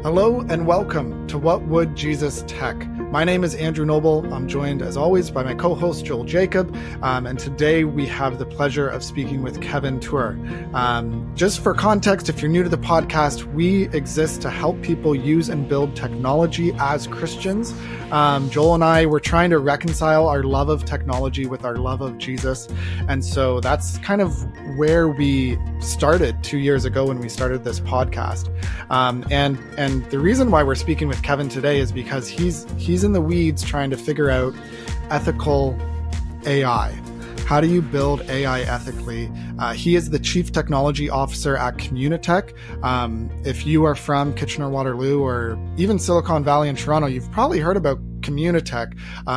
Hello and welcome to What Would Jesus Tech? My name is Andrew Noble. I'm joined as always by my co-host Joel Jacob, and today we have the pleasure of speaking with Kevin Tuer. Just for context, if you're new to the podcast, we exist to help people use and build technology as Christians. Joel and I were trying to reconcile our love of technology with our love of Jesus, and so that's kind of where we started 2 years ago when we started this podcast. And the reason why we're speaking with Kevin today is because he's in the weeds trying to figure out ethical AI. How do you build AI ethically? He is the Chief Technology Officer at Communitech. If you are from Kitchener-Waterloo or even Silicon Valley and Toronto, you've probably heard about Communitech.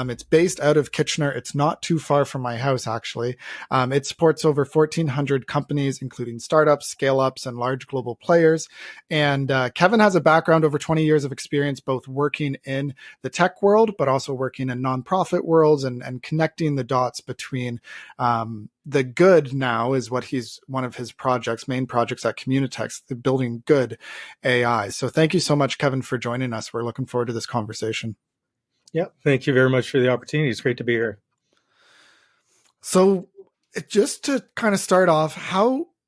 It's based out of Kitchener. It's not too far from my house, actually. It supports over 1,400 companies, including startups, scale-ups, and large global players. And Kevin has a background, over 20 years of experience, both working in the tech world, but also working in nonprofit worlds and connecting the dots between the good now is one of his main projects at Communitech, the building good AI. So thank you so much, Kevin, for joining us. We're looking forward to this conversation. Yeah, thank you very much for the opportunity. It's great to be here. So just to kind of start off,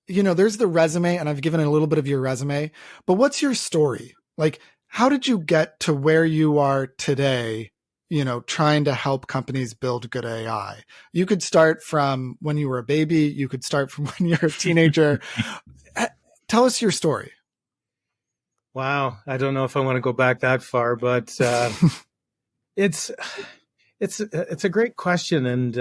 there's the resume, and I've given a little bit of your resume, but what's your story? Like, how did you get to where you are today, trying to help companies build good AI? You could start from when you were a baby. You could start from when you're a teenager. Tell us your story. Wow. I don't know if I want to go back that far, but it's a great question. And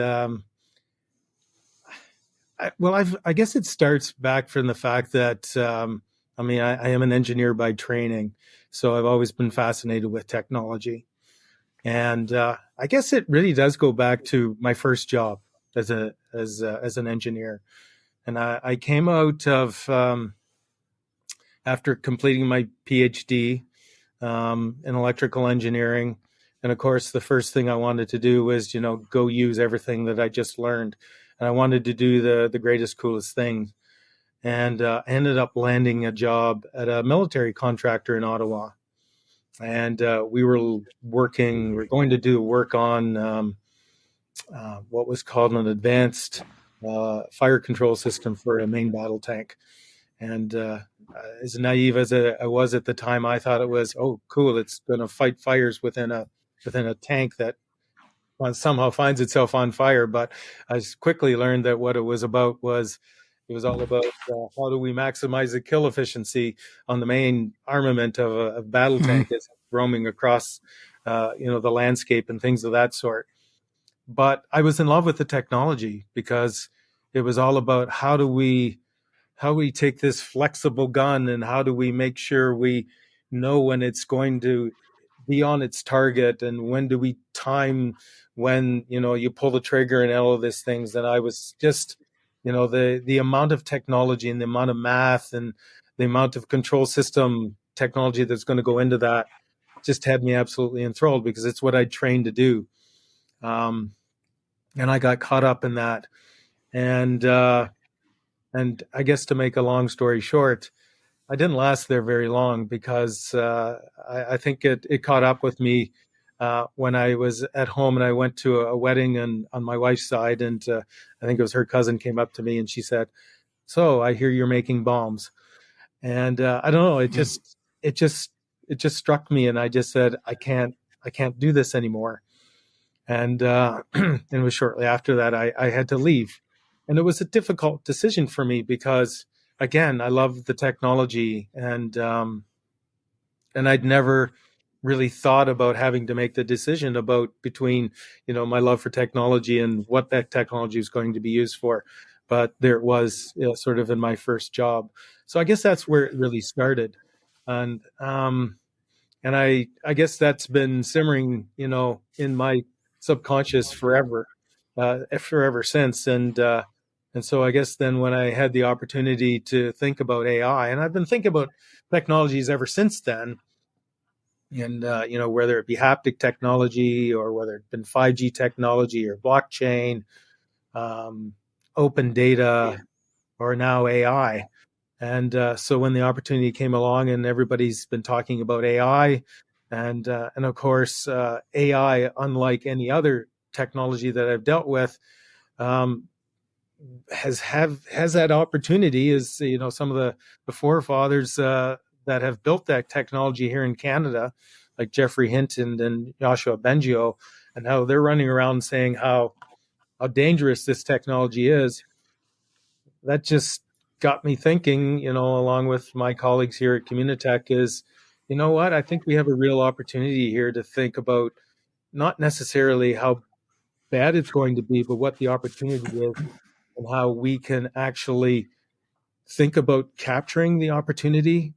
I guess it starts back from the fact that, I am an engineer by training, so I've always been fascinated with technology. And I guess it really does go back to my first job as an engineer. And I came out of, after completing my PhD in electrical engineering. And of course, the first thing I wanted to do was, go use everything that I just learned. And I wanted to do the greatest, coolest thing. And ended up landing a job at a military contractor in Ottawa. And we were going to do work on what was called an advanced fire control system for a main battle tank. And as naive as I was at the time, I thought it was, oh, cool, it's going to fight fires within a tank that somehow finds itself on fire. But I quickly learned that what it was about was, it was all about how do we maximize the kill efficiency on the main armament of a battle tank that's roaming across, the landscape and things of that sort. But I was in love with the technology because it was all about how we take this flexible gun and how do we make sure we know when it's going to be on its target and when do we time when, you pull the trigger and all of these things. And I was just, the amount of technology and the amount of math and the amount of control system technology that's going to go into that just had me absolutely enthralled because it's what I trained to do. And I got caught up in that. And I guess to make a long story short, I didn't last there very long because I think it caught up with me when I was at home and I went to a wedding on my wife's side, and I think it was her cousin came up to me and she said, "So I hear you're making bombs," and I don't know, it just struck me, and I just said, I can't do this anymore, and it was shortly after that I had to leave, and it was a difficult decision for me because, again, I love the technology, and I'd never really thought about having to make the decision between, my love for technology and what that technology is going to be used for. But there it was, sort of in my first job. So I guess that's where it really started. And I guess that's been simmering, in my subconscious forever since. And so I guess then when I had the opportunity to think about AI, and I've been thinking about technologies ever since then, and, whether it be haptic technology or whether it's been 5G technology or blockchain, open data, or now AI. And so when the opportunity came along, and everybody's been talking about AI, and of course AI, unlike any other technology that I've dealt with, um, has that opportunity. Is, you know, some of the forefathers that have built that technology here in Canada, like Jeffrey Hinton and Joshua Bengio, and how they're running around saying how dangerous this technology is. That just got me thinking, you know, along with my colleagues here at Communitech, is, you know what, I think we have a real opportunity here to think about not necessarily how bad it's going to be, but what the opportunity is, and how we can actually think about capturing the opportunity,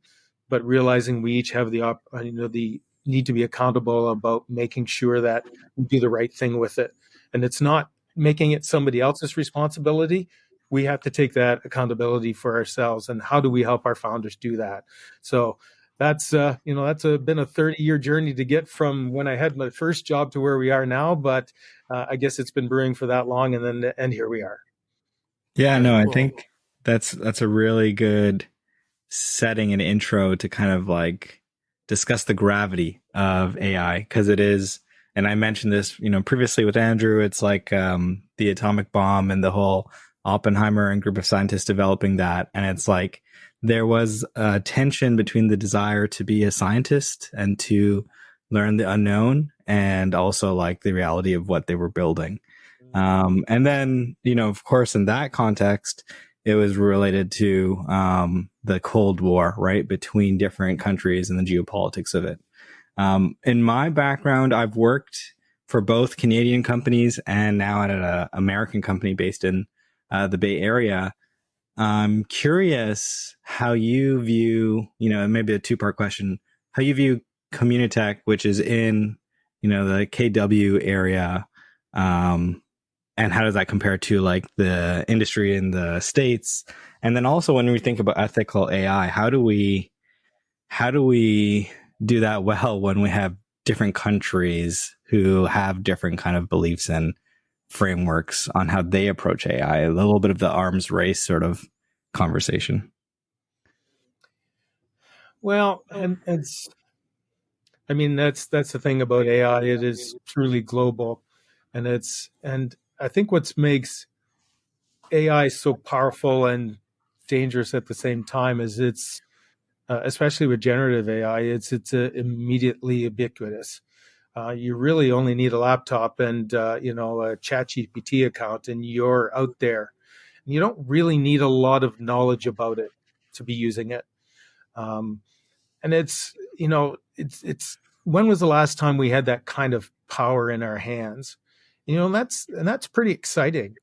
but realizing we each have the need to be accountable about making sure that we do the right thing with it. And it's not making it somebody else's responsibility. We have to take that accountability for ourselves. And how do we help our founders do that? So that's been a 30-year journey to get from when I had my first job to where we are now. But I guess it's been brewing for that long, and here we are. Yeah, Very no, I cool. think that's a really good setting and intro to kind of like discuss the gravity of AI, because it is, and I mentioned this, you know, previously with Andrew, it's like the atomic bomb and the whole Oppenheimer and group of scientists developing that. And it's like there was a tension between the desire to be a scientist and to learn the unknown, and also like the reality of what they were building. And then, you know, of course, in that context, it was related to the Cold War, right, between different countries and the geopolitics of it. In my background, I've worked for both Canadian companies and now at an American company based in the Bay Area. I'm curious how you view, you know, maybe a two-part question, how you view Communitech, which is in, you know, the KW area, and how does that compare to like the industry in the States? And then also when we think about ethical AI, how do we do that well when we have different countries who have different kind of beliefs and frameworks on how they approach AI? A little bit of the arms race sort of conversation. Well, and it's, I mean, that's the thing about AI. It is truly global, and I think what makes AI so powerful and dangerous at the same time is it's, especially with generative AI, it's immediately ubiquitous. You really only need a laptop and a ChatGPT account, and you're out there. And you don't really need a lot of knowledge about it to be using it. And it's, you know, it's when was the last time we had that kind of power in our hands? You know, and that's pretty exciting.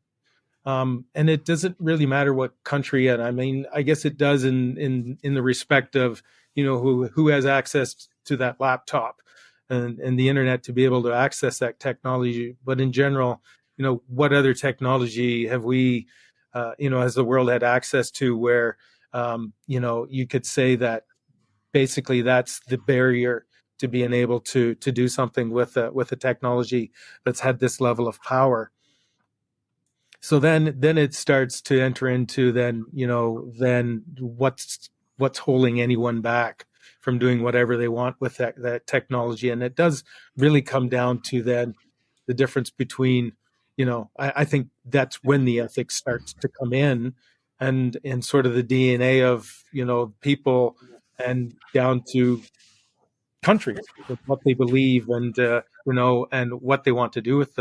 And it doesn't really matter what country yet. I mean, I guess it does in the respect of, you know, who has access to that laptop and the internet to be able to access that technology. But in general, you know, what other technology have we, has the world had access to where, you could say that basically that's the barrier to being able to do something with a technology that's had this level of power. So then it starts to enter into then what's holding anyone back from doing whatever they want with that technology. And it does really come down to then the difference between, I think that's when the ethics starts to come in, and sort of the DNA of, people and down to countries with what they believe and, and what they want to do with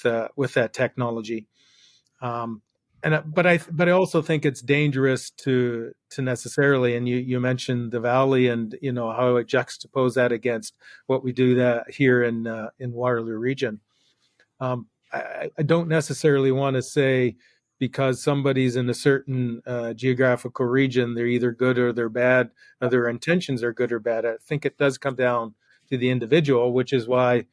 that technology. But I also think it's dangerous to necessarily, and you mentioned the Valley and how I juxtapose that against what we do that here in Waterloo region. I don't necessarily want to say because somebody's in a certain geographical region, they're either good or they're bad, or their intentions are good or bad. I think it does come down to the individual, which is why,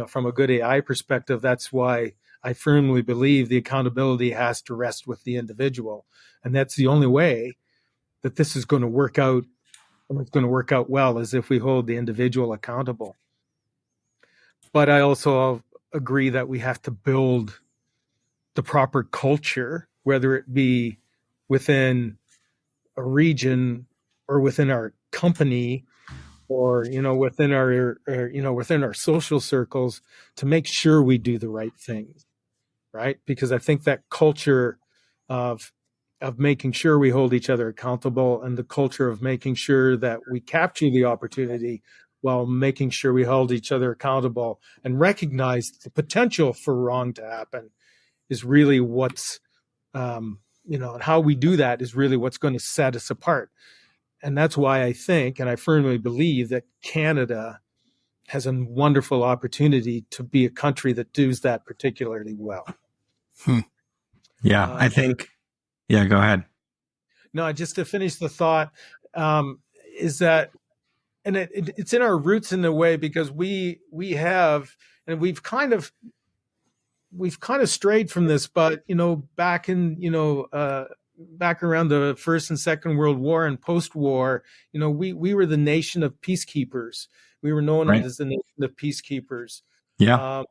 from a good AI perspective, that's why I firmly believe the accountability has to rest with the individual. And that's the only way that this is going to work out, and it's going to work out well, is if we hold the individual accountable. But I also agree that we have to build the proper culture, whether it be within a region or within our company or, within our social circles to make sure we do the right things, right? Because I think that culture of making sure we hold each other accountable, and the culture of making sure that we capture the opportunity while making sure we hold each other accountable and recognize the potential for wrong to happen is really what's, and how we do that is really what's going to set us apart. And that's why I think, and I firmly believe, that Canada has a wonderful opportunity to be a country that does that particularly well. Yeah, I think, yeah, go ahead. No, just to finish the thought, is that, and it's in our roots in a way, because we have, and we've kind of strayed from this, but, back in, back around the First and Second World War and post-war, we were the nation of peacekeepers. We were known as the nation of peacekeepers. Yeah.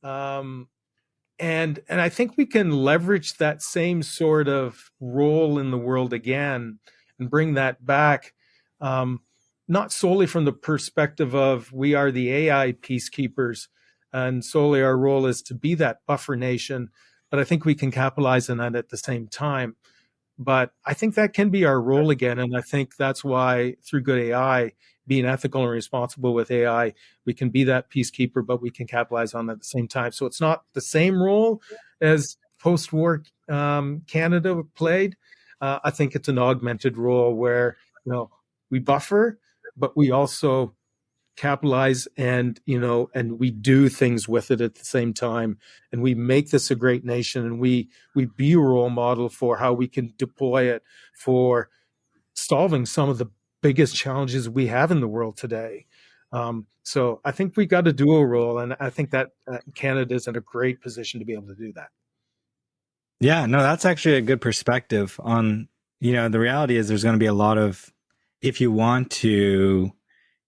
And I think we can leverage that same sort of role in the world again and bring that back, not solely from the perspective of we are the AI peacekeepers and solely our role is to be that buffer nation, but I think we can capitalize on that at the same time. But I think that can be our role again, and I think that's why through Good AI, being ethical and responsible with AI, we can be that peacekeeper, but we can capitalize on that at the same time. So it's not the same role as post-war Canada played. I think it's an augmented role where we buffer, but we also capitalize and we do things with it at the same time, and we make this a great nation, and we be a role model for how we can deploy it for solving some of the biggest challenges we have in the world today. So I think we got a dual role, and I think that Canada is in a great position to be able to do that. Yeah, no, that's actually a good perspective on, the reality is there's going to be a lot of, if you want to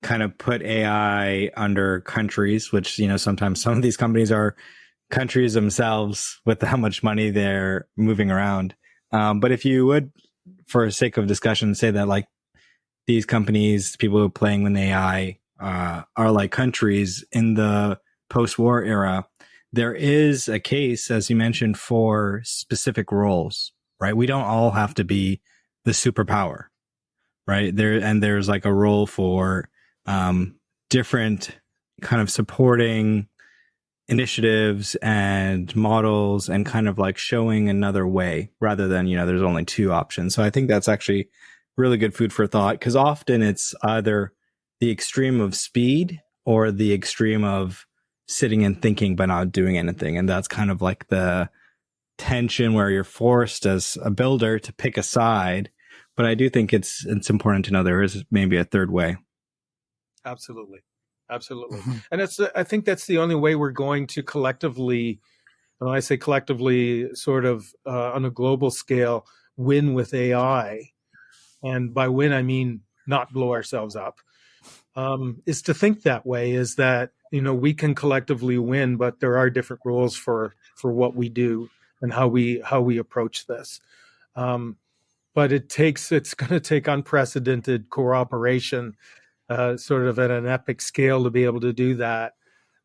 kind of put AI under countries, which, sometimes some of these companies are countries themselves with how much money they're moving around. But if you would, for sake of discussion, say that like these companies, people who are playing with AI, are like countries in the post-war era, there is a case, as you mentioned, for specific roles, right? We don't all have to be the superpower, right? There's like a role for different kind of supporting initiatives and models and kind of like showing another way rather than, there's only two options. So I think that's actually really good food for thought, because often it's either the extreme of speed or the extreme of sitting and thinking but not doing anything. And that's kind of like the tension where you're forced as a builder to pick a side. But I do think it's important to know there is maybe a third way. Absolutely. And I think that's the only way we're going to collectively, and when I say collectively, sort of on a global scale, win with AI. And by win, I mean not blow ourselves up, is to think that way, is that, we can collectively win, but there are different rules for what we do and how we approach this. But it's going to take unprecedented cooperation, sort of at an epic scale to be able to do that.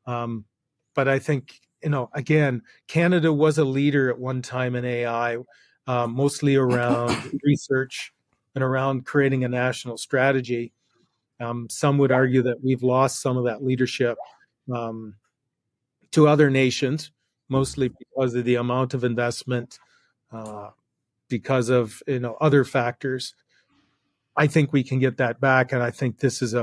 But I think, again, Canada was a leader at one time in AI, mostly around research and around creating a national strategy. Some would argue that we've lost some of that leadership to other nations, mostly because of the amount of investment, because of other factors. I think we can get that back, and I think this is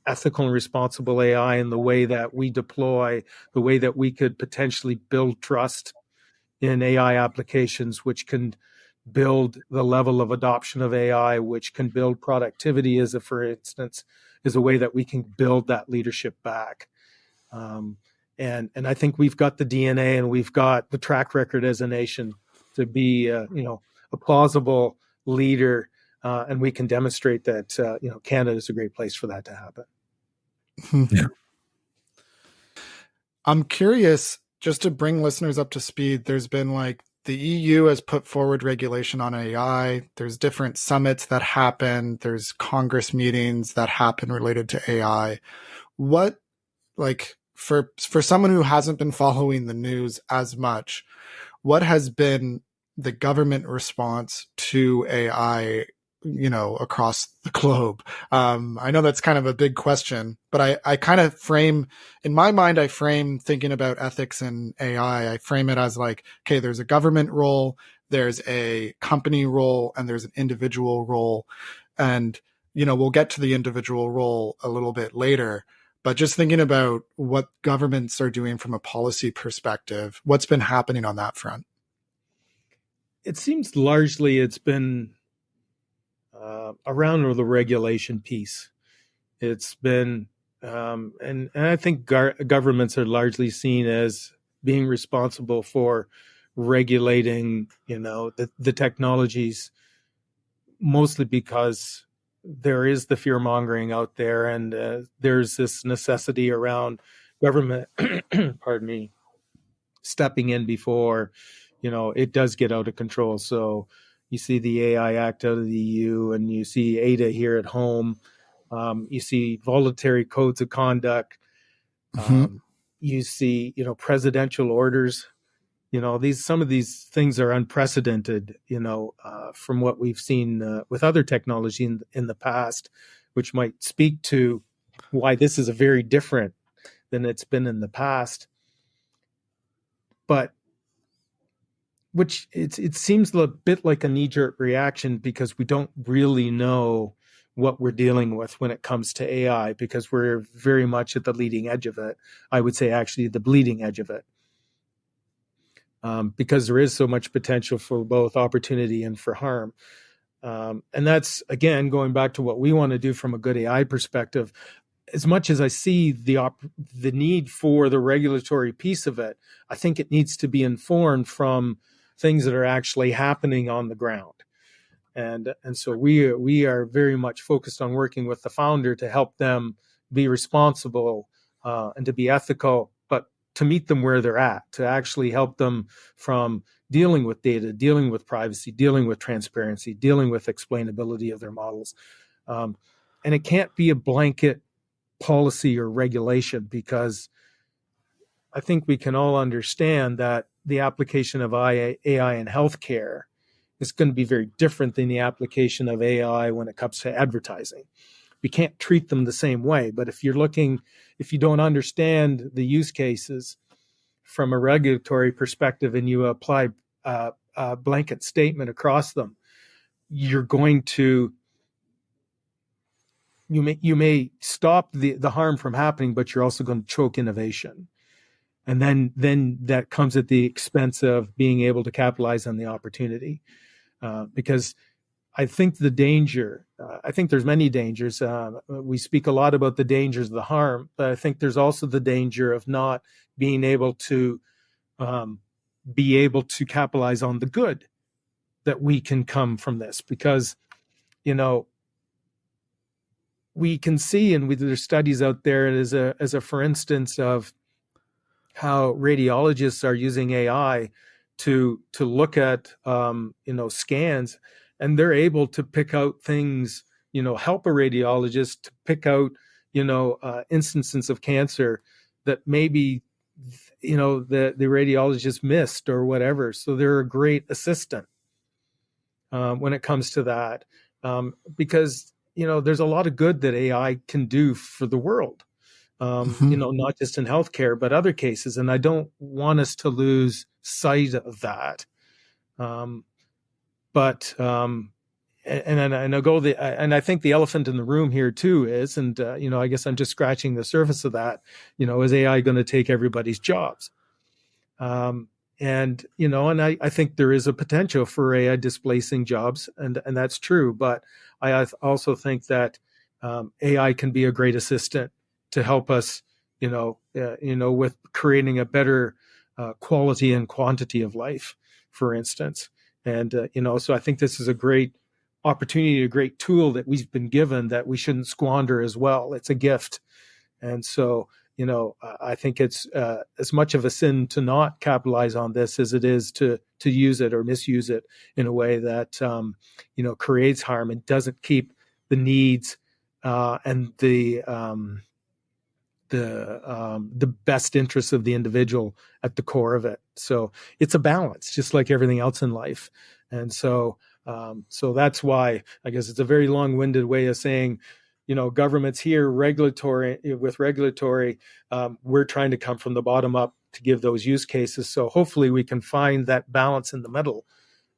ethical and responsible AI in the way that we deploy, the way that we could potentially build trust in AI applications, which can build the level of adoption of AI, which can build productivity, for instance, is a way that we can build that leadership back. And I think we've got the DNA and we've got the track record as a nation to be, a plausible leader, and we can demonstrate that, Canada is a great place for that to happen. Yeah. I'm curious, just to bring listeners up to speed, there's been like the EU has put forward regulation on AI. There's different summits that happen. There's Congress meetings that happen related to AI. What, like, for someone who hasn't been following the news as much, what has been the government response to AI, across the globe? I know that's kind of a big question, but I kind of frame, in my mind, I frame thinking about ethics and AI, I frame it as like, okay, there's a government role, there's a company role, and there's an individual role. And, we'll get to the individual role a little bit later. But just thinking about what governments are doing from a policy perspective, what's been happening on that front? It seems largely it's been around the regulation piece. It's been, and I think governments are largely seen as being responsible for regulating, the technologies, mostly because there is the fear mongering out there, and there's this necessity around government, pardon me, stepping in before, it does get out of control. So you see the AI Act out of the EU, and you see ADA here at home. You see voluntary codes of conduct. You see, presidential orders. Some of these things are unprecedented, from what we've seen with other technology in the past, which might speak to why this is a very different than it's been in the past. But which it seems a bit like a knee-jerk reaction, because we don't really know what we're dealing with when it comes to AI, because we're very much at the leading edge of it. I would say actually the bleeding edge of it, because there is so much potential for both opportunity and for harm. And that's, again, going back to what we want to do from a good AI perspective. As much as I see the need for the regulatory piece of it, I think it needs to be informed from things that are actually happening on the ground. And so we are very much focused on working with the founder to help them be responsible and to be ethical, but to meet them where they're at, to actually help them from dealing with data, dealing with privacy, dealing with transparency, dealing with explainability of their models. And it can't be a blanket policy or regulation, because I think we can all understand that the application of AI in healthcare is going to be very different than the application of AI when it comes to advertising. We can't treat them the same way. But if you don't understand the use cases from a regulatory perspective and you apply a blanket statement across them, you're going to, you may stop the harm from happening, but you're also going to choke innovation. And then that comes at the expense of being able to capitalize on the opportunity. Because I think the danger, I think there's many dangers. We speak a lot about the dangers of the harm, but I think there's also the danger of not being able to capitalize on the good that we can come from this. Because, we can see, and there's studies out there as a for instance of how radiologists are using AI to look at scans, and they're able to pick out things, help a radiologist to pick out instances of cancer that maybe the radiologist missed or whatever. So they're a great assistant when it comes to that, because there's a lot of good that AI can do for the world. Not just in healthcare, but other cases. And I don't want us to lose sight of that. And I think the elephant in the room here too is, and I guess I'm just scratching the surface of that, is AI going to take everybody's jobs? And I think there is a potential for AI displacing jobs, and that's true. But I also think that AI can be a great assistant to help us, with creating a better quality and quantity of life, for instance. And, so I think this is a great opportunity, a great tool that we've been given that we shouldn't squander as well. It's a gift. And so, I think it's as much of a sin to not capitalize on this as it is to use it or misuse it in a way that creates harm and doesn't keep the needs and the best interests of the individual at the core of it. So it's a balance, just like everything else in life. And so that's why I guess it's a very long-winded way of saying, governments here, regulatory, we're trying to come from the bottom up to give those use cases. So hopefully we can find that balance in the middle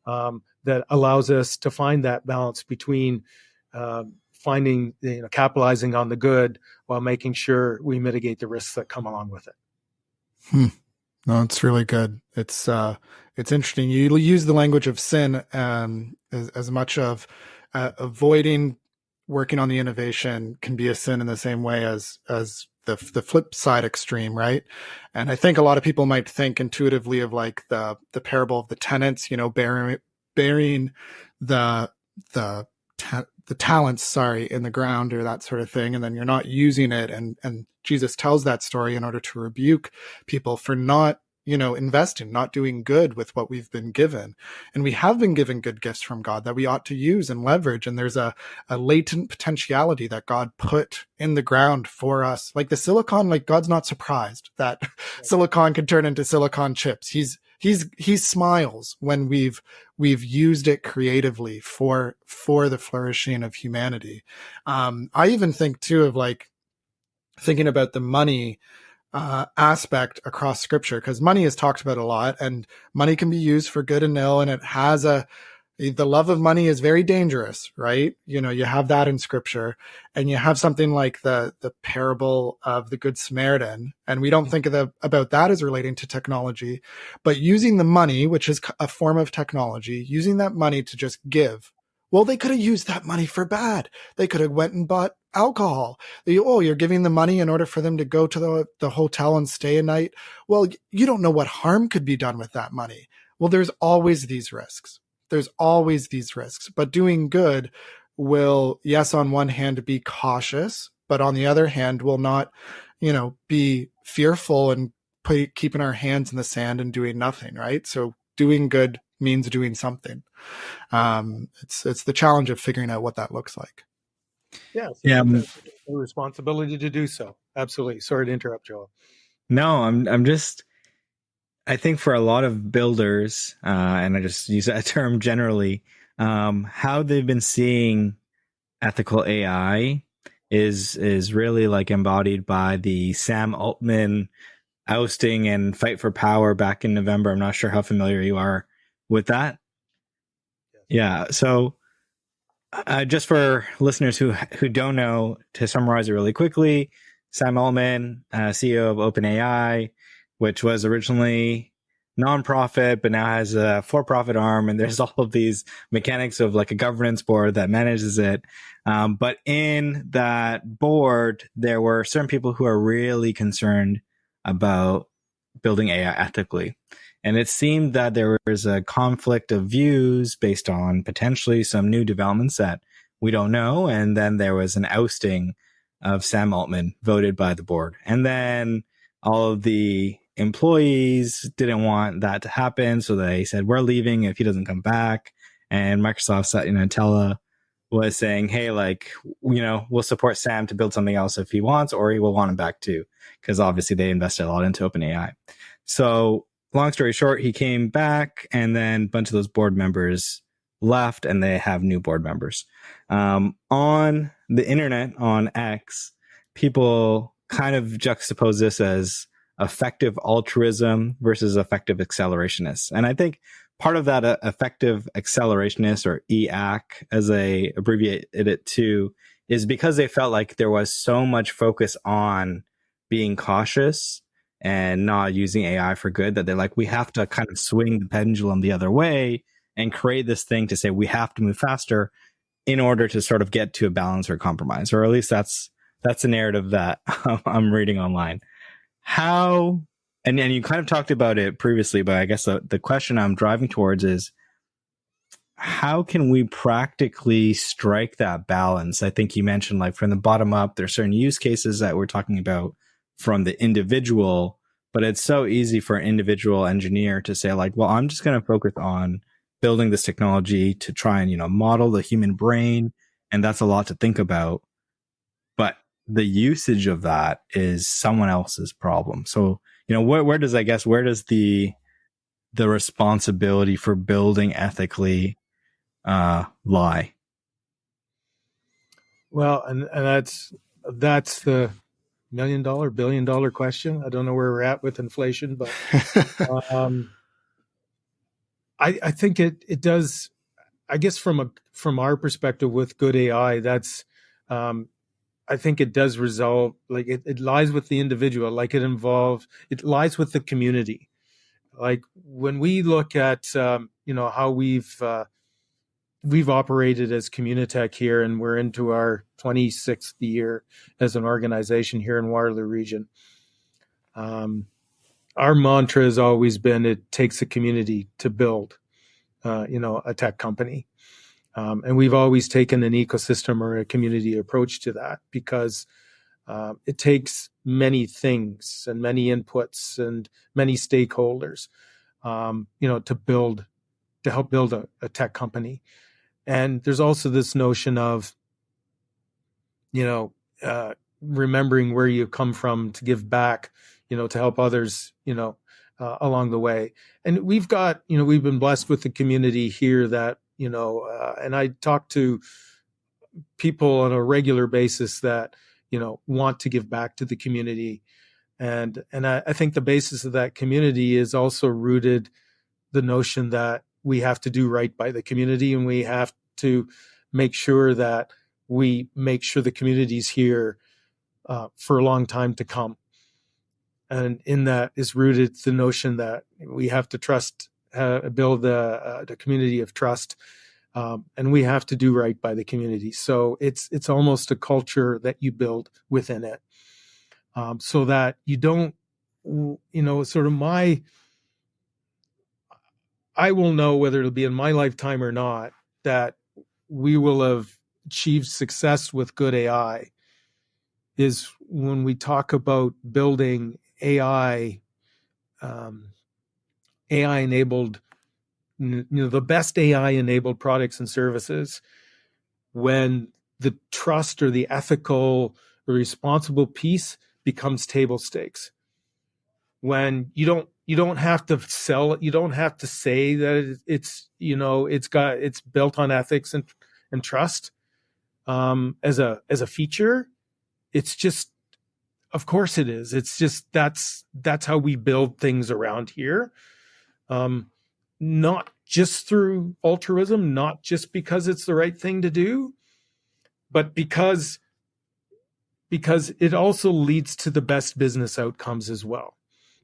that allows us to find that balance between finding, capitalizing on the good while making sure we mitigate the risks that come along with it. No, it's really good. It's interesting. You use the language of sin as much of avoiding working on the innovation can be a sin in the same way as the flip side extreme, right? And I think a lot of people might think intuitively of like the parable of the tenants, burying the talents, in the ground or that sort of thing. And then you're not using it. And Jesus tells that story in order to rebuke people for not, investing, not doing good with what we've been given. And we have been given good gifts from God that we ought to use and leverage. And there's a latent potentiality that God put in the ground for us. Like the silicon, like God's not surprised that silicon could turn into silicon chips. He smiles when we've used it creatively for the flourishing of humanity. I even think too of like thinking about the money aspect across scripture, because money is talked about a lot and money can be used for good and ill. And it has the love of money is very dangerous, right? You have that in scripture, and you have something like the parable of the Good Samaritan. And we don't think about that as relating to technology, but using the money, which is a form of technology, using that money to just give. Well, they could have used that money for bad. They could have went and bought alcohol. You're giving the money in order for them to go to the hotel and stay a night. Well, you don't know what harm could be done with that money. Well, there's always these risks. But doing good will, yes, on one hand be cautious, but on the other hand will not, be fearful and keeping our hands in the sand and doing nothing, right? So doing good means doing something. It's the challenge of figuring out what that looks like. Yeah. The responsibility to do so. Absolutely. Sorry to interrupt, Joel. No, I think for a lot of builders, and I just use that term generally, how they've been seeing ethical AI is really like embodied by the Sam Altman ousting and fight for power back in November. I'm not sure how familiar you are with that. Yeah. So just for listeners who don't know, to summarize it really quickly, Sam Altman, CEO of OpenAI, which was originally nonprofit, but now has a for-profit arm. And there's all of these mechanics of like a governance board that manages it. But in that board, there were certain people who are really concerned about building AI ethically. And it seemed that there was a conflict of views based on potentially some new developments that we don't know. And then there was an ousting of Sam Altman voted by the board. And then all of the employees didn't want that to happen. So they said, we're leaving if he doesn't come back. And Microsoft, Tela was saying, hey, we'll support Sam to build something else if he wants, or he will want him back too. Because obviously they invested a lot into OpenAI. So long story short, he came back, and then a bunch of those board members left, and they have new board members. On the internet, on X, people kind of juxtapose this as effective altruism versus effective accelerationists. And I think part of that effective accelerationist, or EAC as they abbreviated it to, is because they felt like there was so much focus on being cautious and not using AI for good that they're like, we have to kind of swing the pendulum the other way and create this thing to say we have to move faster in order to sort of get to a balance or compromise, or at least that's the narrative that I'm reading online. How, and you kind of talked about it previously, but I guess the question I'm driving towards is, how can we practically strike that balance? I think you mentioned, like, from the bottom up, there's certain use cases that we're talking about from the individual, but it's so easy for an individual engineer to say like, well, I'm just going to focus on building this technology to try and, model the human brain. And that's a lot to think about. But the usage of that is someone else's problem. So, where does the responsibility for building ethically lie? Well, and that's the $1 million, billion question. I don't know where we're at with inflation, but I think it does. I guess from our perspective with good AI, that's I think it does resolve, like it lies with the individual, like it lies with the community. Like when we look at how we've operated as Communitech here, and we're into our 26th year as an organization here in Waterloo region. Our mantra has always been, it takes a community to build, a tech company. And we've always taken an ecosystem or a community approach to that, because it takes many things and many inputs and many stakeholders, to help build a tech company. And there's also this notion of, remembering where you come from to give back, to help others, along the way. And we've been blessed with the community here that, and I talk to people on a regular basis that, want to give back to the community. And I think the basis of that community is also rooted the notion that we have to do right by the community, and we have to make sure that we make sure the community's here for a long time to come. And in that is rooted the notion that we have to build the community of trust, and we have to do right by the community. So it's almost a culture that you build within it, so that you don't, I will know whether it'll be in my lifetime or not that we will have achieved success with good AI is when we talk about building AI enabled, the best AI enabled products and services, when the trust or the ethical or responsible piece becomes table stakes. When you don't have to sell it, you don't have to say that it's built on ethics and trust as a feature. It's just, of course it is. It's just that's how we build things around here. Not just through altruism, not just because it's the right thing to do, but because it also leads to the best business outcomes as well.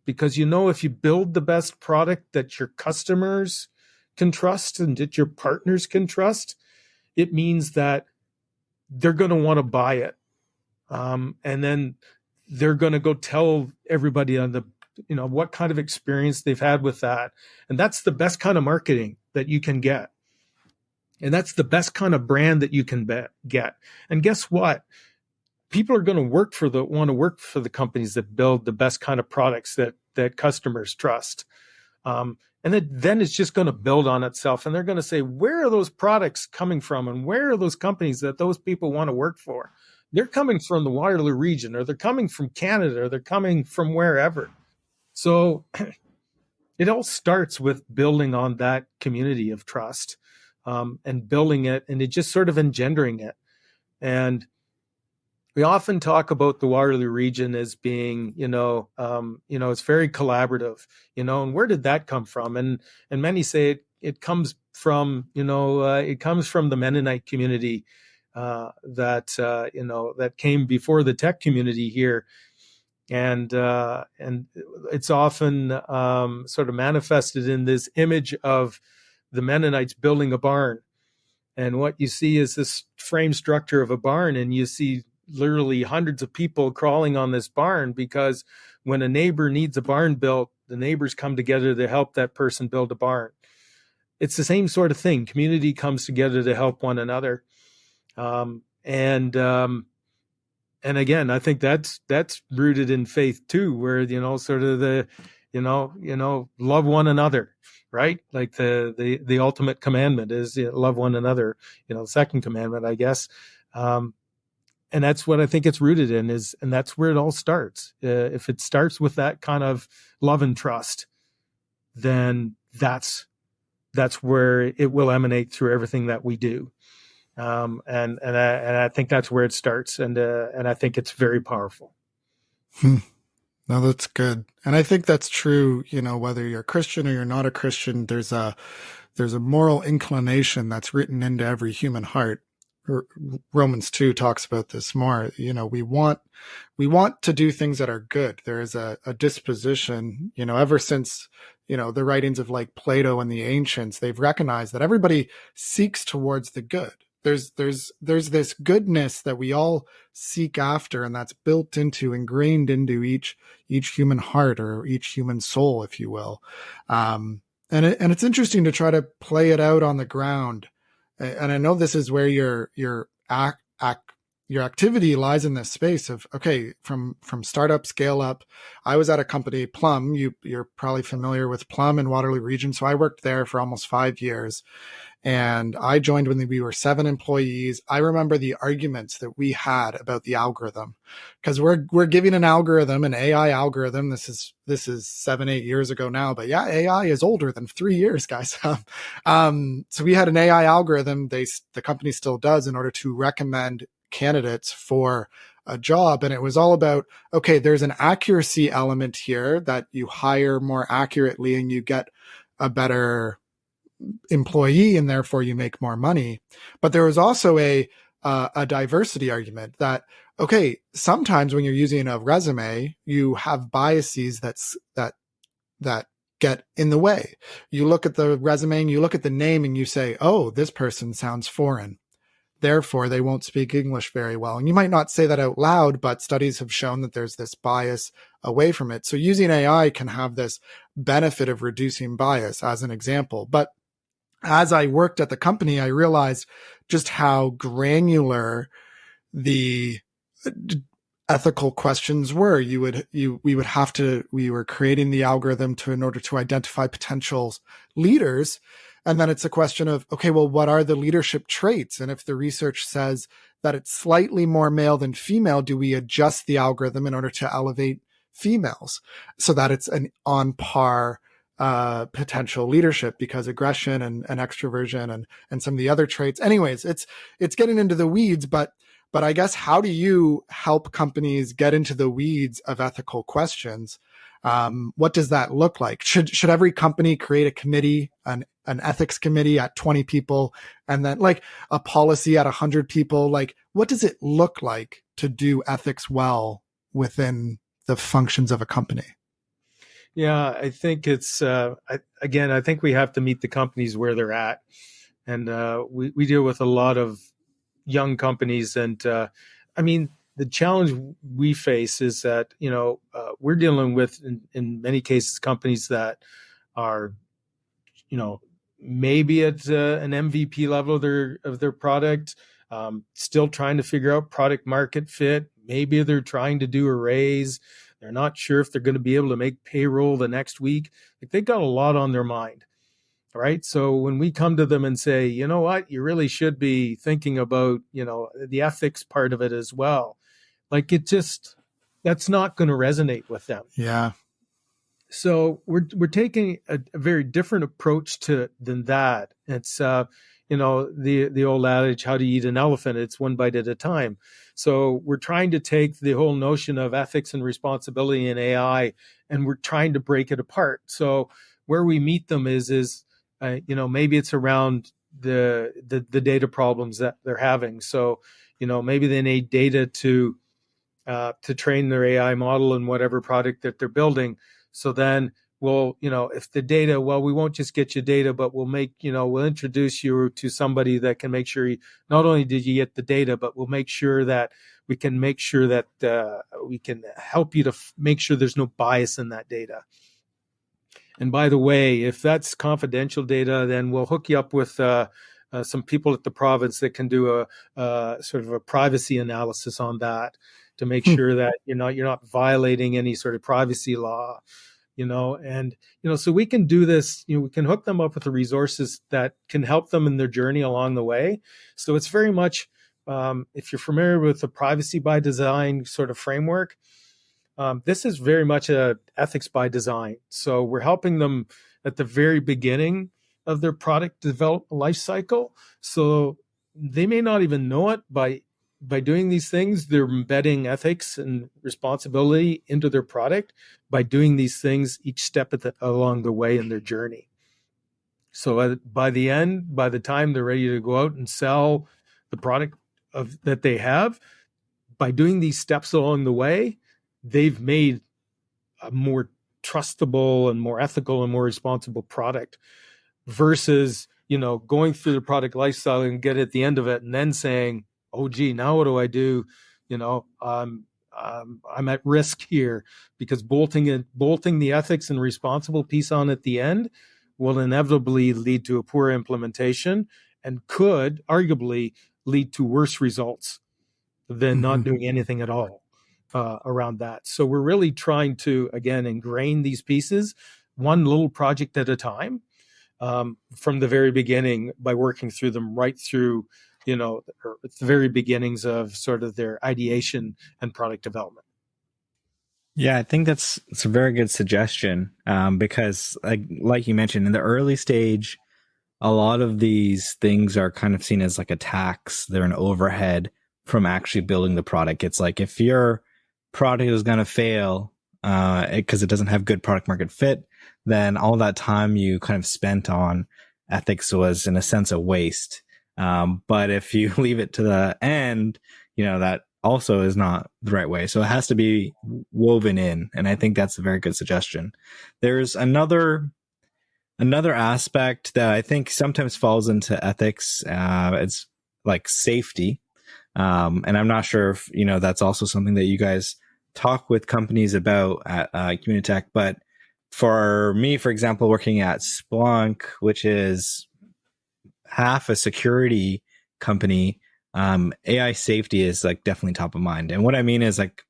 Because if you build the best product that your customers can trust and that your partners can trust, it means that they're going to want to buy it. And then they're going to go tell everybody on the, what kind of experience they've had with that. And that's the best kind of marketing that you can get. And that's the best kind of brand that you can get. And guess what? People are going to want to work for the companies that build the best kind of products that customers trust. And then it's just going to build on itself. And they're going to say, where are those products coming from? And where are those companies that those people want to work for? They're coming from the Waterloo region, or they're coming from Canada, or they're coming from wherever. So it all starts with building on that community of trust, and building it, and it just sort of engendering it. And we often talk about the Waterloo region as being, it's very collaborative, and where did that come from? And many say it comes from, the Mennonite community that came before the tech community here. And it's often sort of manifested in this image of the Mennonites building a barn. And what you see is this frame structure of a barn, and you see literally hundreds of people crawling on this barn, because when a neighbor needs a barn built, the neighbors come together to help that person build a barn. It's the same sort of thing. Community comes together to help one another. again, I think that's rooted in faith too, where, sort of the, love one another, right? Like the ultimate commandment is love one another, the second commandment, I guess. And that's what I think it's rooted in and that's where it all starts. If it starts with that kind of love and trust, then that's where it will emanate through everything that we do. And I think that's where it starts, and I think it's very powerful. No, that's good, and I think that's true. Whether you're a Christian or you're not a Christian, there's a moral inclination that's written into every human heart. Romans 2 talks about this more. We want to do things that are good. There is a disposition. Ever since the writings of like Plato and the ancients, they've recognized that everybody seeks towards the good. There's this goodness that we all seek after, and that's ingrained into each human heart or each human soul, if you will. And it's interesting to try to play it out on the ground. And I know this is where your activity lies in this space of, okay, from startup, scale up. I was at a company, Plum. You're probably familiar with Plum in Waterloo region. So I worked there for almost 5 years. And I joined when we were 7 employees. I remember the arguments that we had about the algorithm, because we're giving an algorithm, an AI algorithm. This is 7-8 years ago now, but yeah, AI is older than 3 years, guys. So we had an AI algorithm. The company still does, in order to recommend candidates for a job. And it was all about, okay, there's an accuracy element here that you hire more accurately and you get a better employee, and therefore you make more money. But there was also a diversity argument that, okay, sometimes when you're using a resume, you have biases that get in the way. You look at the resume and you look at the name and you say, oh, this person sounds foreign, therefore they won't speak English very well. And you might not say that out loud, but studies have shown that there's this bias away from it. So using AI can have this benefit of reducing bias, as an example. But as I worked at the company, I realized just how granular the ethical questions were. We were creating the algorithm in order to identify potential leaders. And then it's a question of, okay, well, what are the leadership traits? And if the research says that it's slightly more male than female, do we adjust the algorithm in order to elevate females so that it's an on par potential leadership, because aggression and extroversion and some of the other traits. Anyways, it's getting into the weeds, but I guess, how do you help companies get into the weeds of ethical questions? What does that look like? Should every company create a committee, an ethics committee at 20 people, and then like a policy at 100 people? Like, what does it look like to do ethics well within the functions of a company? Yeah, I think it's, I think we have to meet the companies where they're at. And we deal with a lot of young companies. And the challenge we face is that, we're dealing with, in many cases, companies that are, maybe at an MVP level of their product, still trying to figure out product market fit. Maybe they're trying to do a raise. They're not sure if they're going to be able to make payroll the next week. Like, they've got a lot on their mind, right? So when we come to them and say, you know what, you really should be thinking about, the ethics part of it as well. Like, that's not going to resonate with them. Yeah. So we're taking a very different approach than that. It's, the old adage, how to eat an elephant? It's one bite at a time. So we're trying to take the whole notion of ethics and responsibility in AI, and we're trying to break it apart. So where we meet them is maybe it's around the data problems that they're having. So, maybe they need data to train their AI model in whatever product that they're building. So then if the data, we won't just get you data, but we'll introduce you to somebody that can make sure not only did you get the data, but we'll make sure that we can help you to make sure there's no bias in that data. And by the way, if that's confidential data, then we'll hook you up with a some people at the province that can do a sort of a privacy analysis on that to make sure that you're not violating any sort of privacy law, and so we can do this. We can hook them up with the resources that can help them in their journey along the way. So it's very much, if you're familiar with the privacy by design sort of framework, this is very much a ethics by design. So we're helping them at the very beginning of their product development life cycle. So they may not even know it. By doing these things, they're embedding ethics and responsibility into their product by doing these things each step along the way in their journey. So by the time they're ready to go out and sell the product that they have, by doing these steps along the way, they've made a more trustable and more ethical and more responsible product versus, going through the product lifestyle and get at the end of it and then saying, oh, gee, now what do I do? I'm at risk here, because bolting the ethics and responsible piece on at the end will inevitably lead to a poor implementation and could arguably lead to worse results than not doing anything at all around that. So we're really trying to, again, ingrain these pieces one little project at a time from the very beginning by working through them right through at the very beginnings of sort of their ideation and product development. Yeah, I think it's a very good suggestion because like you mentioned, in the early stage, a lot of these things are kind of seen as like a tax. They're an overhead from actually building the product. It's like if your product is going to fail because it doesn't have good product market fit, then all that time you kind of spent on ethics was in a sense a waste. But if you leave it to the end, that also is not the right way. So it has to be woven in. And I think that's a very good suggestion. There's another aspect that I think sometimes falls into ethics. It's like safety. And I'm not sure if, that's also something that you guys talk with companies about at Communitech. But for me, for example, working at Splunk, which is half a security company, AI safety is like definitely top of mind. And what I mean is like,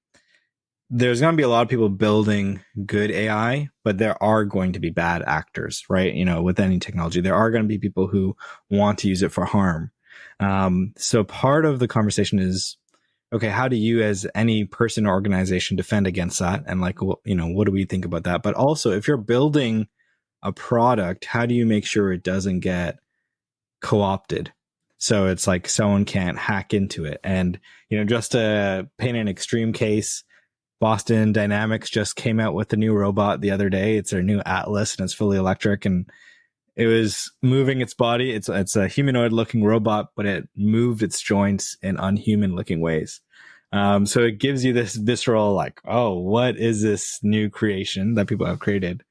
there's going to be a lot of people building good AI, but there are going to be bad actors, right? With any technology, there are going to be people who want to use it for harm. So part of the conversation is, okay, how do you as any person or organization defend against that? And like, what do we think about that? But also if you're building a product, how do you make sure it doesn't get co-opted? So it's like someone can't hack into it. And, just to paint an extreme case, Boston Dynamics just came out with a new robot the other day. It's their new Atlas and it's fully electric and it was moving its body. It's a humanoid looking robot, but it moved its joints in unhuman looking ways. So it gives you this visceral like, oh, what is this new creation that people have created?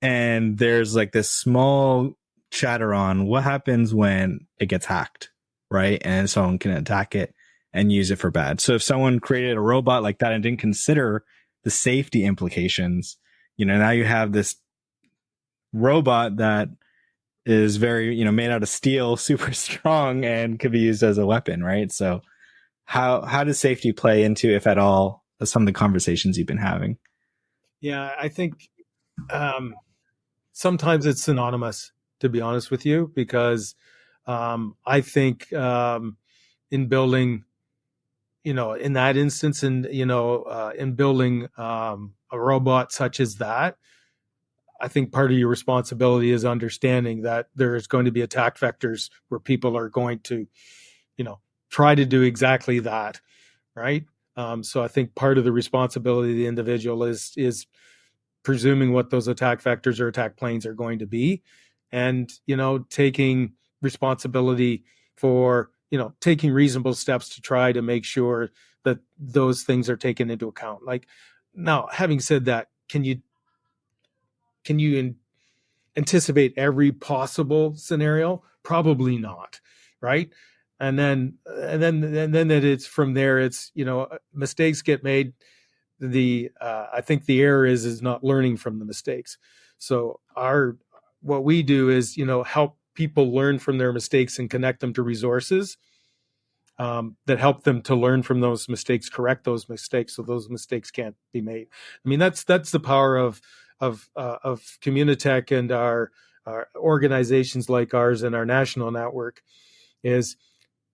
And there's like this small chatter on what happens when it gets hacked, right? And someone can attack it and use it for bad. So if someone created a robot like that and didn't consider the safety implications, now you have this robot that is very, made out of steel, super strong, and could be used as a weapon, right? So how does safety play into, if at all, some of the conversations you've been having? Yeah, I think sometimes it's synonymous, to be honest with you, because I think in building, in that instance, and in building a robot such as that, I think part of your responsibility is understanding that there is going to be attack vectors where people are going to, try to do exactly that, right? So I think part of the responsibility of the individual is presuming what those attack vectors or attack planes are going to be, and taking responsibility for taking reasonable steps to try to make sure that those things are taken into account. Like, now, having said that, can you anticipate every possible scenario? Probably not, right? And then that it's from there. It's mistakes get made. I think the error is not learning from the mistakes. So what we do is help people learn from their mistakes and connect them to resources that help them to learn from those mistakes, correct those mistakes, so those mistakes can't be made. I mean, that's the power of Communitech and our organizations like ours and our national network, is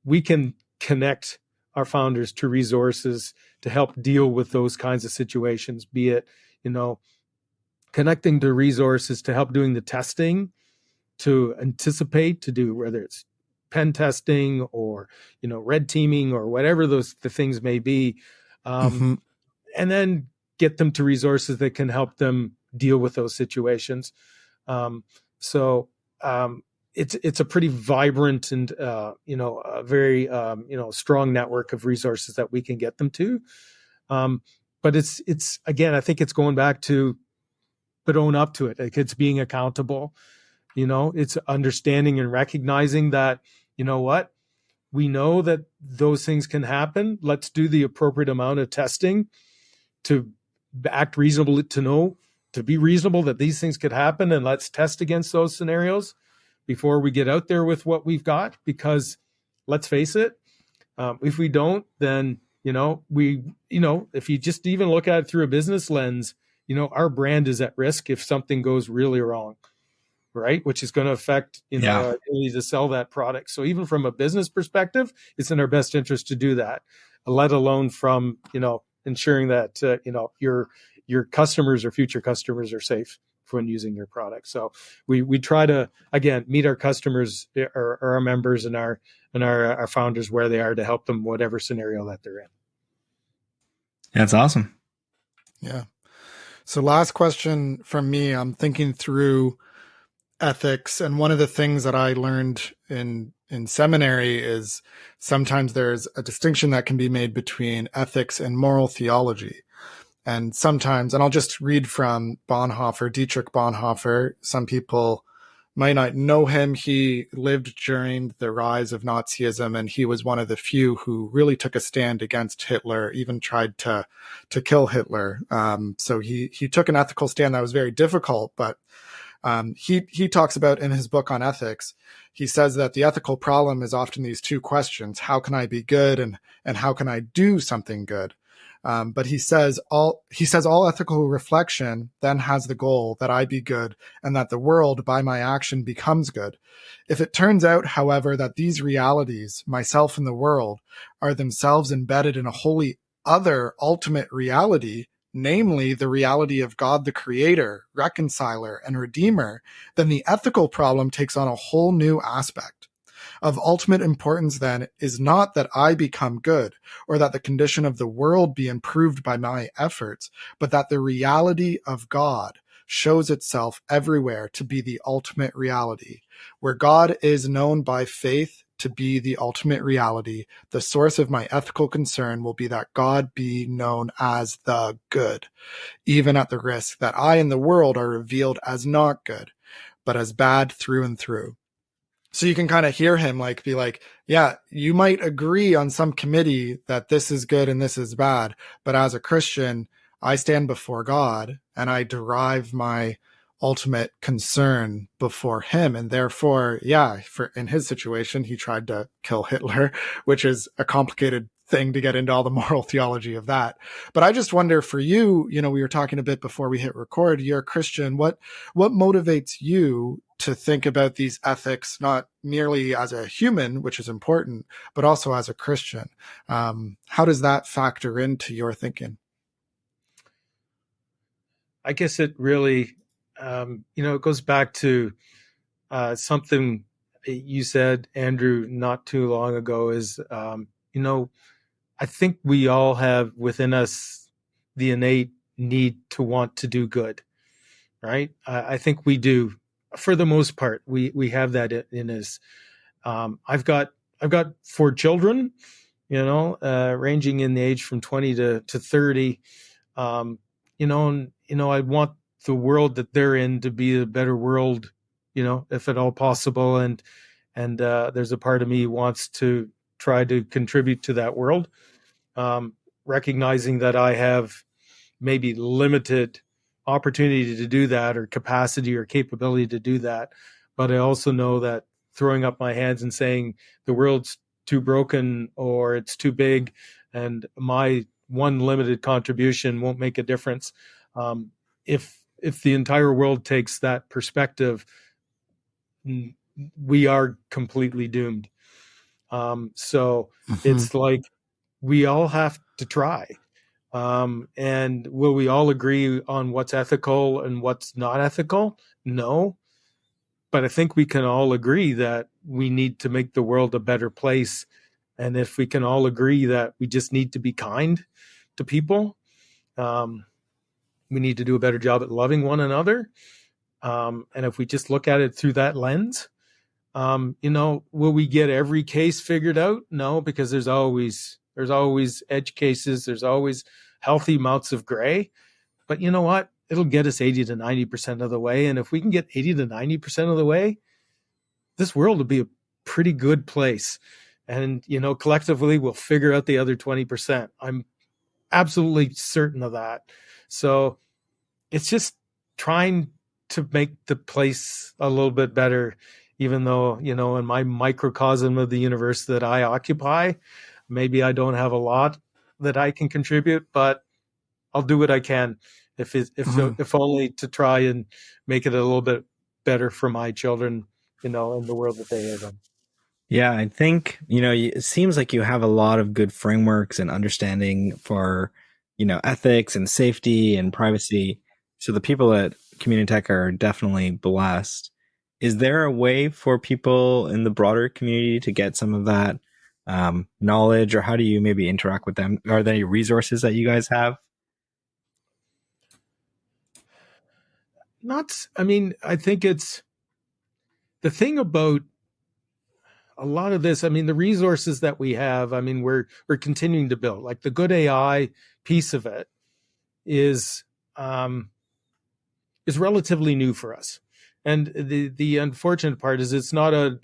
we can connect our founders to resources to help deal with those kinds of situations, be it, connecting to resources to help doing the testing, to anticipate, to do, whether it's pen testing or, red teaming or whatever the things may be. And then get them to resources that can help them deal with those situations. It's a pretty vibrant and, a very, strong network of resources that we can get them to. But it's again, I think it's going back to, but own up to it. Like, it's being accountable, it's understanding and recognizing that, we know that those things can happen. Let's do the appropriate amount of testing to act reasonable, to be reasonable that these things could happen. And let's test against those scenarios before we get out there with what we've got, because let's face it, if we don't, then, if you just even look at it through a business lens, our brand is at risk if something goes really wrong, right? Which is going to affect, our ability to sell that product. So even from a business perspective, it's in our best interest to do that, let alone from, ensuring that, your customers or future customers are safe when using your product. So we try to, again, meet our customers or our members and our founders where they are to help them whatever scenario that they're in. That's awesome. Yeah. So last question from me, I'm thinking through ethics. And one of the things that I learned in seminary is sometimes there's a distinction that can be made between ethics and moral theology. And sometimes, and I'll just read from Dietrich Bonhoeffer. Some people might not know him. He lived during the rise of Nazism, and he was one of the few who really took a stand against Hitler, even tried to kill Hitler. So he took an ethical stand that was very difficult, but he talks about in his book on ethics, he says that the ethical problem is often these two questions: how can I be good, and how can I do something good? But he says all ethical reflection then has the goal that I be good and that the world by my action becomes good. If it turns out, however, that these realities, myself and the world, are themselves embedded in a wholly other ultimate reality, namely the reality of God, the creator, reconciler, and redeemer, then the ethical problem takes on a whole new aspect. Of ultimate importance, then, is not that I become good or that the condition of the world be improved by my efforts, but that the reality of God shows itself everywhere to be the ultimate reality. Where God is known by faith to be the ultimate reality, the source of my ethical concern will be that God be known as the good, even at the risk that I and the world are revealed as not good, but as bad through and through. So you can kind of hear him be like, yeah, you might agree on some committee that this is good and this is bad, but as a Christian, I stand before God and I derive my ultimate concern before him. And therefore, in his situation, he tried to kill Hitler, which is a complicated thing to get into all the moral theology of that. But I just wonder for you, we were talking a bit before we hit record, you're a Christian. What motivates you to think about these ethics, not merely as a human, which is important, but also as a Christian? How does that factor into your thinking? I guess it really, it goes back to something you said, Andrew, not too long ago is, I think we all have within us the innate need to want to do good, right? I think we do. For the most part, we have that in us. I've got 4 children, ranging in the age from 20 to 30. I want the world that they're in to be a better world, if at all possible. And there's a part of me who wants to try to contribute to that world, recognizing that I have maybe limited opportunity to do that or capacity or capability to do that. But I also know that throwing up my hands and saying the world's too broken or it's too big and my one limited contribution won't make a difference. If the entire world takes that perspective, we are completely doomed. So it's like we all have to try. And will we all agree on what's ethical and what's not ethical? No. But I think we can all agree that we need to make the world a better place. And if we can all agree that we just need to be kind to people, we need to do a better job at loving one another. And if we just look at it through that lens, will we get every case figured out? No, because there's always edge cases. There's always healthy amounts of gray. But you know what? It'll get us 80 to 90% of the way. And if we can get 80 to 90% of the way, this world will be a pretty good place. And, collectively we'll figure out the other 20%. I'm absolutely certain of that. So it's just trying to make the place a little bit better, even though, in my microcosm of the universe that I occupy, maybe I don't have a lot that I can contribute, but I'll do what I can. If only to try and make it a little bit better for my children, in the world that they live in. Yeah, I think, it seems like you have a lot of good frameworks and understanding for, ethics and safety and privacy. So the people at Communitech are definitely blessed. Is there a way for people in the broader community to get some of that knowledge, or how do you maybe interact with them? Are there any resources that you guys have? I think it's the thing about a lot of this. The resources that we have, we're continuing to build. Like the good AI piece of it is relatively new for us. And the unfortunate part is it's not a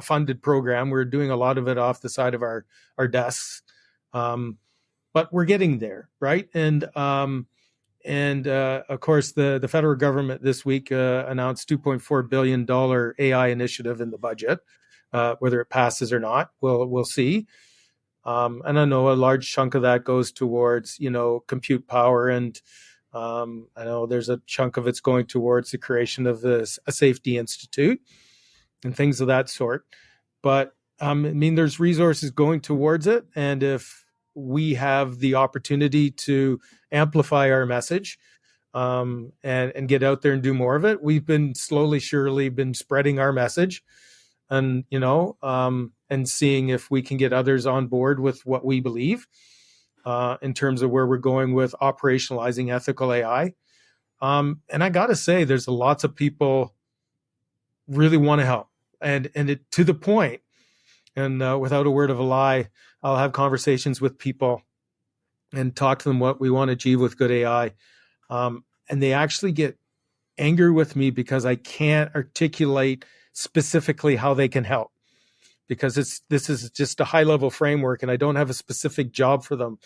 funded program. We're doing a lot of it off the side of our desks. But we're getting there, right? And of course, the federal government this week announced $2.4 billion AI initiative in the budget. Whether it passes or not, we'll see. And I know a large chunk of that goes towards, compute power. And I know there's a chunk of it's going towards the creation of a safety institute and things of that sort. But there's resources going towards it. And if we have the opportunity to amplify our message and get out there and do more of it, we've been surely been spreading our message and, and seeing if we can get others on board with what we believe in terms of where we're going with operationalizing ethical AI. And I got to say, there's lots of people really want to help and it to the point. And without a word of a lie, I'll have conversations with people and talk to them what we want to achieve with good AI. And they actually get angry with me because I can't articulate specifically how they can help, because this is just a high level framework and I don't have a specific job for them.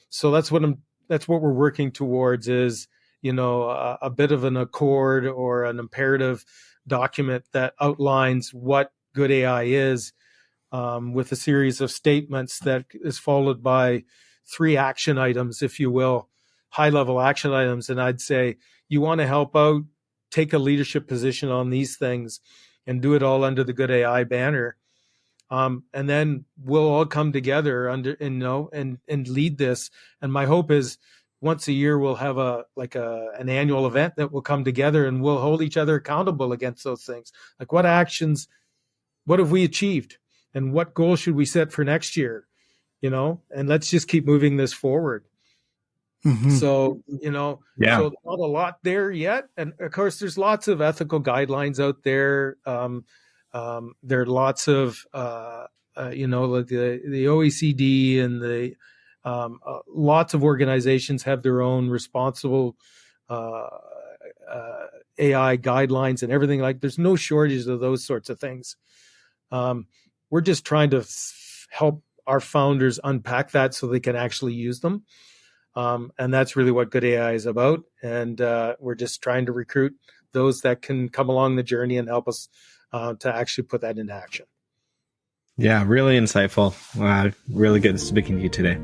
So that's what we're working towards is, a bit of an accord or an imperative document that outlines what good AI is, with a series of statements that is followed by 3 action items, if you will, high level action items. And I'd say, you want to help out, take a leadership position on these things and do it all under the good AI banner. And then we'll all come together and lead this. And my hope is once a year, we'll have an annual event that will come together and we'll hold each other accountable against those things. Like what actions, what have we achieved and what goals should we set for next year? And let's just keep moving this forward. Mm-hmm. So, so not a lot there yet. And of course, there's lots of ethical guidelines out there. There are lots of, like the OECD and the lots of organizations have their own responsible AI guidelines and everything. Like there's no shortage of those sorts of things. We're just trying to help our founders unpack that so they can actually use them. And that's really what good AI is about. And we're just trying to recruit those that can come along the journey and help us to actually put that into action. Yeah, really insightful. Really good speaking to you today.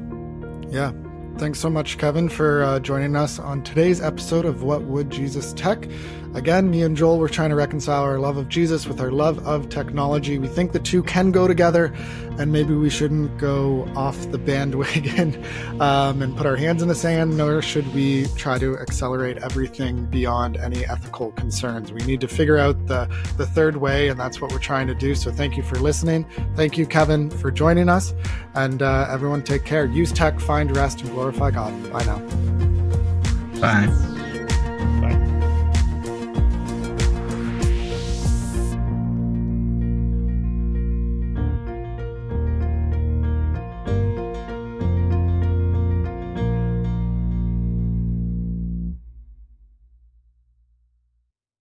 Yeah. Thanks so much, Kevin, for joining us on today's episode of What Would Jesus Tech? Again, me and Joel were trying to reconcile our love of Jesus with our love of technology. We think the two can go together, and maybe we shouldn't go off the bandwagon and put our hands in the sand, nor should we try to accelerate everything beyond any ethical concerns. We need to figure out the third way, and that's what we're trying to do. So thank you for listening. Thank you, Kevin, for joining us. And everyone take care. Use tech, find rest, and glorify God. Bye now. Bye. Bye.